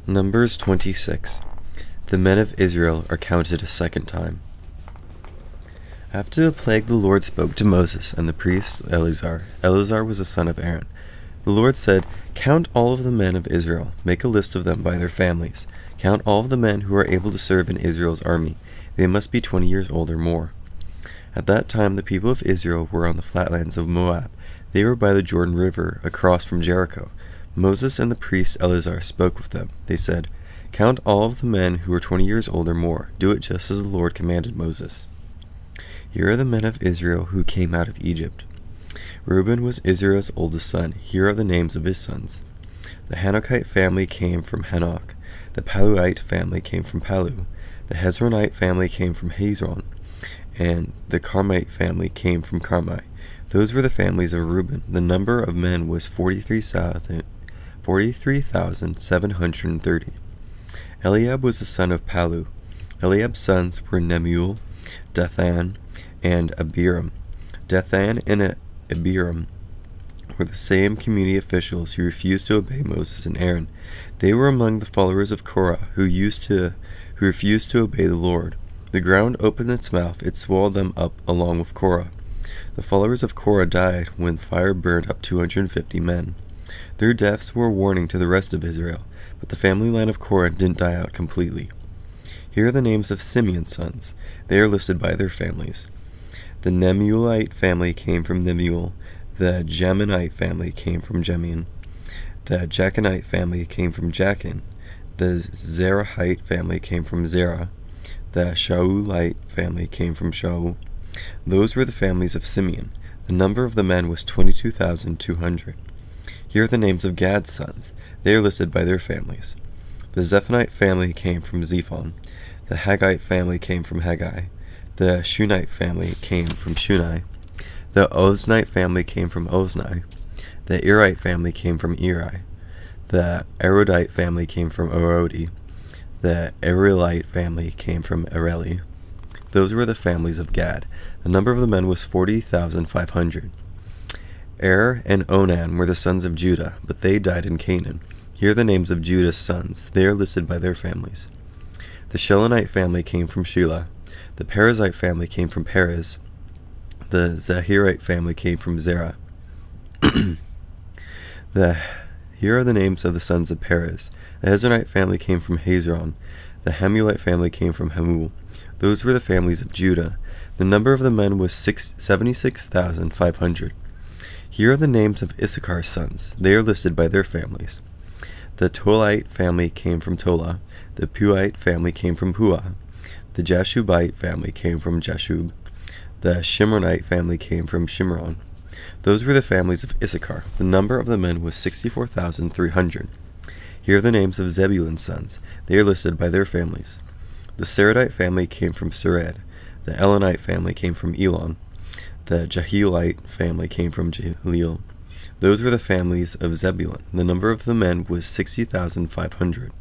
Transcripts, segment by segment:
Numbers 26. The men of Israel are counted a second time. After the plague, the Lord spoke to Moses and the priest Eleazar. Eleazar was the son of Aaron. The Lord said, "Count all of the men of Israel. Make a list of them by their families. Count all of the men who are able to serve in Israel's army. They must be 20 years old or more." At that time the people of Israel were on the flatlands of Moab. They were by the Jordan River, across from Jericho. Moses and the priest Eleazar spoke with them. They said, "Count all of the men who are 20 years old or more. Do it just as the Lord commanded Moses." Here are the men of Israel who came out of Egypt. Reuben was Israel's oldest son. Here are the names of his sons. The Hanokite family came from Hanok. The Paluite family came from Palu. The Hezronite family came from Hezron. And the Carmite family came from Carmi. Those were the families of Reuben. The number of men was 43,730. Eliab was the son of Palu. Eliab's sons were Nemuel, Dathan, and Abiram. Dathan and Abiram were the same community officials who refused to obey Moses and Aaron. They were among the followers of Korah who refused to obey the Lord. The ground opened its mouth, it swallowed them up along with Korah. The followers of Korah died when fire burned up 250 men. Their deaths were a warning to the rest of Israel, but the family line of Korah didn't die out completely. Here are the names of Simeon's sons. They are listed by their families. The Nemuelite family came from Nemuel. The Jaminite family came from Jamin. The Jachinite family came from Jachin. The Zerahite family came from Zerah. The Shaulite family came from Shaul. Those were the families of Simeon. The number of the men was 22,200. Here are the names of Gad's sons. They are listed by their families. The Zephonite family came from Zephon. The Haggite family came from Haggai. The Shunite family came from Shunai. The Oznite family came from Ozni. The Erite family came from Eri. The Arodite family came from Arodi. The Arelite family came from Areli. Those were the families of Gad. The number of the men was 40,500. Er and Onan were the sons of Judah, but they died in Canaan. Here are the names of Judah's sons. They are listed by their families. The Shilonite family came from Shelah. The Perizzite family came from Perez. The Zahirite family came from Zerah. Here are the names of the sons of Perez. The Hezronite family came from Hezron. The Hamulite family came from Hamul. Those were the families of Judah. The number of the men was 76,500. Here are the names of Issachar's sons. They are listed by their families. The Tolite family came from Tola. The Puite family came from Puah. The Jashubite family came from Jashub. The Shimronite family came from Shimron. Those were the families of Issachar. The number of the men was 64,300. Here are the names of Zebulun's sons. They are listed by their families. The Seredite family came from Sered. The Elonite family came from Elon. The Jahilite family came from Jahleel. Those were the families of Zebulun. The number of the men was 60,500.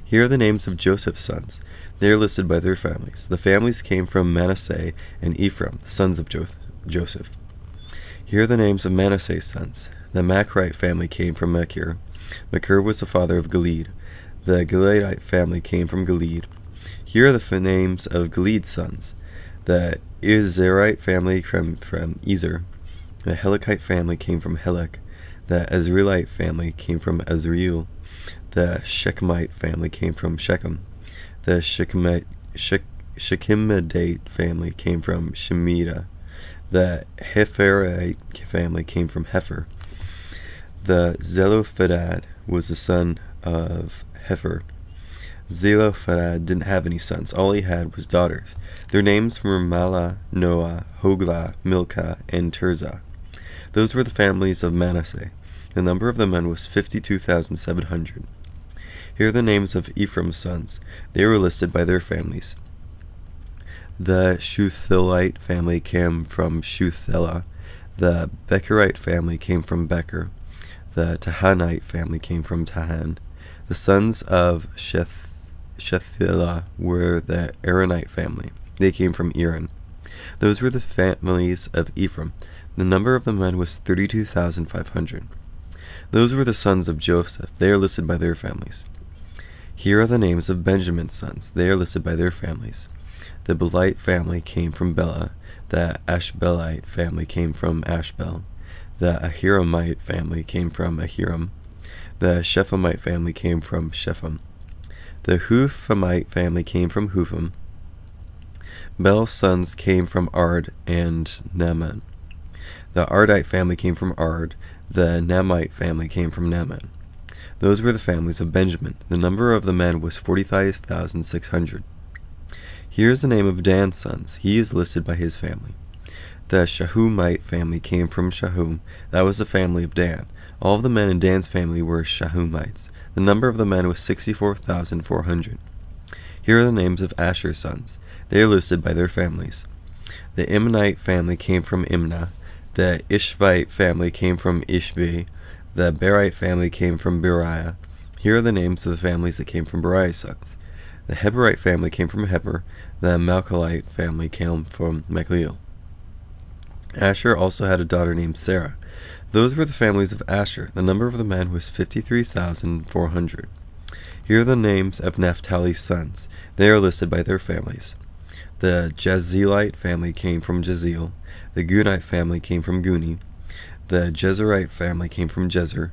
Here are the names of Joseph's sons. They are listed by their families. The families came from Manasseh and Ephraim, the sons of Joseph. Here are the names of Manasseh's sons. The Machirite family came from Machir. Machir was the father of Gilead. The Gileadite family came from Gilead. Here are the names of Gilead's sons. The Ezerite family came from Ezer. The Helekite family came from Helek. The Ezreelite family came from Ezreel. The Shechemite family came from Shechem. The Shechemidate family came from Shemida. The Hepherite family came from Hepher. The Zelophehad was the son of Hepher. Zelophehad didn't have any sons. All he had was daughters. Their names were Mahlah, Noah, Hoglah, Milcah, and Tirzah. Those were the families of Manasseh. The number of the men was 52,700. Here are the names of Ephraim's sons. They were listed by their families. The Shuthelite family came from Shuthelah. The Becherite family came from Becher. The Tahanite family came from Tahan. The sons of Shethelah were the Aaronite family. They came from Aaron. Those were the families of Ephraim. The number of the men was 32,500. Those were the sons of Joseph. They are listed by their families. Here are the names of Benjamin's sons. They are listed by their families. The Belite family came from Bela. The Ashbelite family came from Ashbel. The Ahiramite family came from Ahiram. The Shephamite family came from Shepham. The Huphamite family came from Hupham. Bel's sons came from Ard and Naaman. The Ardite family came from Ard. The Naamite family came from Naaman. Those were the families of Benjamin. The number of the men was 45,600. Here is the name of Dan's sons. He is listed by his family. The Shahumite family came from Shahum. That was the family of Dan. All of the men in Dan's family were Shahumites. The number of the men was 64,400. Here are the names of Asher's sons. They are listed by their families. The Imnite family came from Imnah. The Ishvite family came from Ishbi. The Berite family came from Beriah. Here are the names of the families that came from Beriah's sons. The Heberite family came from Heber. The Malchelite family came from Machleel. Asher also had a daughter named Sarah. Those were the families of Asher. The number of the men was 53,400. Here are the names of Naphtali's sons. They are listed by their families. The Jazilite family came from Jazeel. The Gunite family came from Guni. The Jezerite family came from Jezer.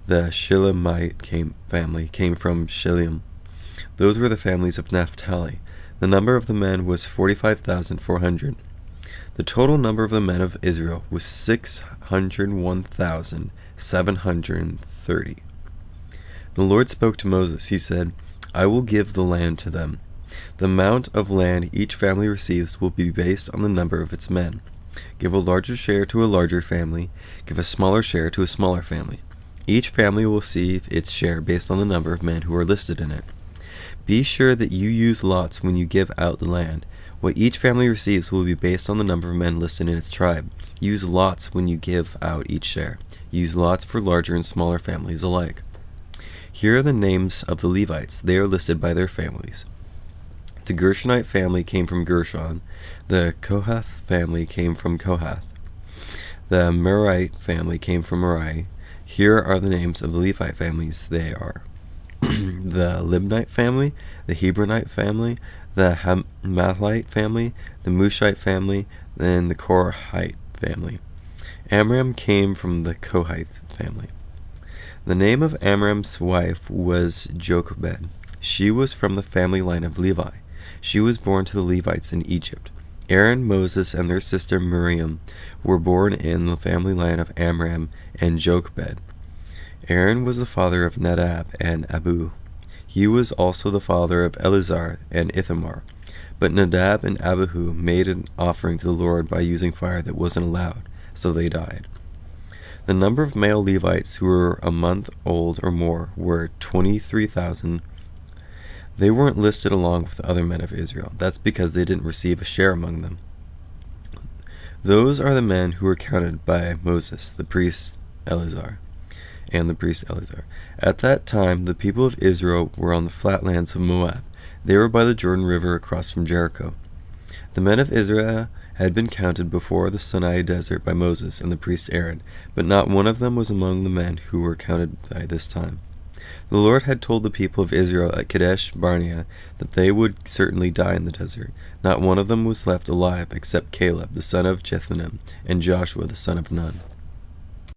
The Shilemite family came from Shilem. Those were the families of Naphtali. The number of the men was 45,400. The total number of the men of Israel was 601,730. The Lord spoke to Moses. He said, I will give the land to them. The amount of land each family receives will be based on the number of its men. Give a larger share to a larger family. Give a smaller share to a smaller family. Each family will receive its share based on the number of men who are listed in it. Be sure that you use lots when you give out the land. What each family receives will be based on the number of men listed in its tribe. Use lots when you give out each share. Use lots for larger and smaller families alike. Here are the names of the Levites. They are listed by their families. The Gershonite family came from Gershon. The Kohath family came from Kohath. The Merarite family came from Merari. Here are the names of the Levite families. They are the Libnite family, the Hebronite family, the Hamathite family, the Mushite family, and the Korahite family. Amram came from the Kohath family. The name of Amram's wife was Jochebed. She was from the family line of Levi. She was born to the Levites in Egypt. Aaron, Moses, and their sister Miriam were born in the family line of Amram and Jochebed. Aaron was the father of Nadab and Abihu. He was also the father of Eleazar and Ithamar. But Nadab and Abihu made an offering to the Lord by using fire that wasn't allowed, so they died. The number of male Levites who were a month old or more were 23,000. They weren't listed along with the other men of Israel. That's because they didn't receive a share among them. Those are the men who were counted by Moses, the priest Eleazar. At that time, the people of Israel were on the flatlands of Moab. They were by the Jordan River across from Jericho. The men of Israel had been counted before the Sinai desert by Moses and the priest Aaron, but not one of them was among the men who were counted by this time. The Lord had told the people of Israel at Kadesh Barnea that they would certainly die in the desert. Not one of them was left alive except Caleb, the son of Jephunneh, and Joshua, the son of Nun.